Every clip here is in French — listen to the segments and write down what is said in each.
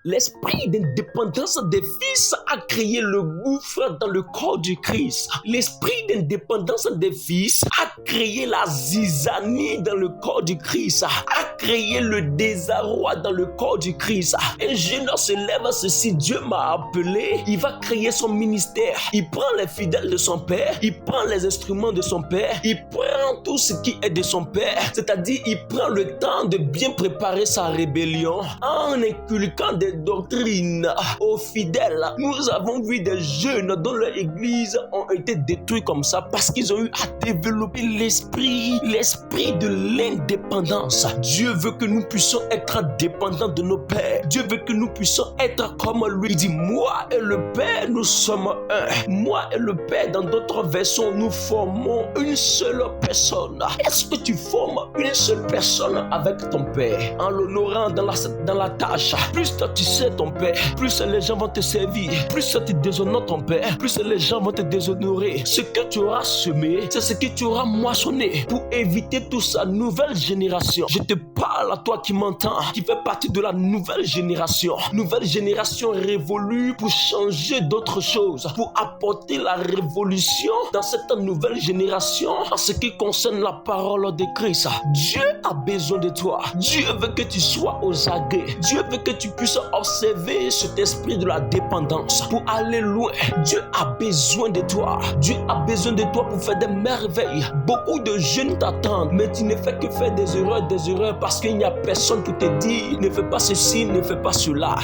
L'esprit d'indépendance des fils a créé le gouffre dans le corps du Christ. L'esprit d'indépendance des fils a créé la zizanie dans le corps du Christ, a créé le désarroi dans le corps du Christ. Un jeune homme se lève, ceci, Dieu m'a appelé, il va créer son ministère. Il prend les fidèles de son père, il prend les instruments de son père, il prend tout ce qui est de son père, c'est-à-dire il prend le temps de bien préparer sa rébellion en inculquant des doctrines aux fidèles. Nous avons vu des jeunes dont leur église ont été détruits comme ça parce qu'ils ont eu à développer l'esprit de l'indépendance. Dieu veut que nous puissions être dépendants de nos pères. Dieu veut que nous puissions être comme lui. Il dit, moi et le Père, nous sommes un. Moi et le Père, dans d'autres versions, nous formons une seule personne. Est-ce que tu formes une seule personne avec ton Père en l'honorant dans la tâche? Plus toi tu sais ton Père, plus les gens vont te servir. Plus tu déshonores ton Père, plus les gens vont te déshonorer. Ce que tu auras semé, c'est ce que tu auras moissonné. Pour éviter tout ça, nouvelle génération. Je te parle à toi qui m'entends, qui fait partie de la nouvelle génération. Nouvelle génération révolue pour changer d'autres choses, pour apporter la révolution dans cette nouvelle génération en ce qui concerne la parole de Christ. Dieu a besoin de toi. Dieu veut que tu sois aux aguets. Dieu veut que tu puisses observer cet esprit de la dépendance pour aller loin. Dieu a besoin de toi. Dieu a besoin de toi pour faire des merveilles. Beaucoup de jeunes t'attendent, mais tu ne fais que faire des erreurs parce qu'il n'y a personne qui te dit ne fais pas ceci, ne fais pas cela.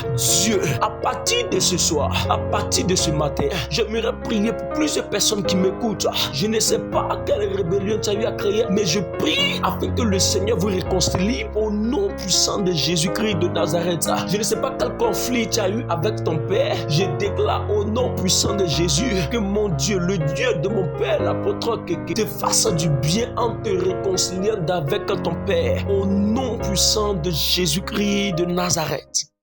Dieu, à partir de ce soir, à partir de ce matin, j'aimerais prier pour plusieurs personnes qui m'écoutent. Je ne sais pas à quelle rébellion tu as eu à créer, mais je prie afin que le Seigneur vous réconcilie au nom puissant de Jésus-Christ de Nazareth. Je ne sais pas quel conflit tu as eu avec ton Père. Je déclare au nom puissant de Jésus que mon Dieu, le Dieu de mon Père, l'apôtre Kéké, te fasse du bien en te réconciliant avec ton Père. Au nom puissant de Jésus-Christ de Nazareth.